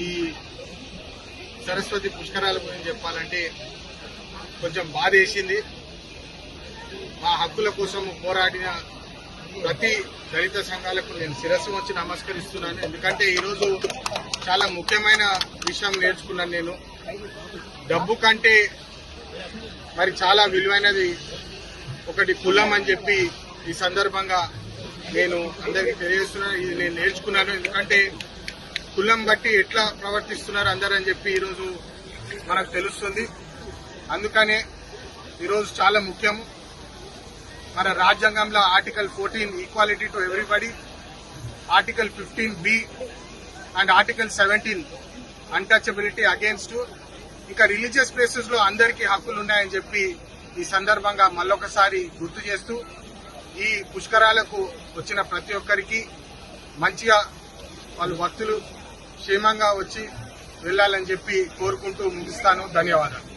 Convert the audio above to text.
ఈ సరస్వతి పుష్కరాల గురించి చెప్పాలంటే కొంచెం బాధ వేసింది. మా హక్కుల కోసం పోరాడిన ప్రతి దళిత సంఘాలకు నేను శిరస్సు వచ్చి నమస్కరిస్తున్నాను. ఎందుకంటే ఈరోజు చాలా ముఖ్యమైన విషయం నేర్చుకున్నాను. నేను డబ్బు కంటే మరి చాలా విలువైనది ఒకటి కులం అని చెప్పి ఈ సందర్భంగా నేను అందరికీ తెలియజేస్తున్నాను. ఇది నేను నేర్చుకున్నాను. ఎందుకంటే కులం బట్టి ఎట్లా ప్రవర్తిస్తున్నారు అందరూ అని చెప్పి ఈరోజు మనకు తెలుస్తుంది. అందుకనే ఈరోజు చాలా ముఖ్యం. మన రాజ్యాంగంలో article 14 equality to everybody, article 15B and article 17 untouchability against, ఇంకా రిలీజియస్ ప్లేసెస్ లో అందరికీ హక్కులు ఉన్నాయని చెప్పి ఈ సందర్భంగా మళ్ళొకసారి గుర్తు చేస్తూ ఈ పుష్కరాలకు వచ్చిన ప్రతి ఒక్కరికి మంచిగా వాళ్ళు భక్తులు క్షేమంగా వచ్చి వెళ్లాలని చెప్పి కోరుకుంటూ ముగిస్తాను. ధన్యవాదాలు.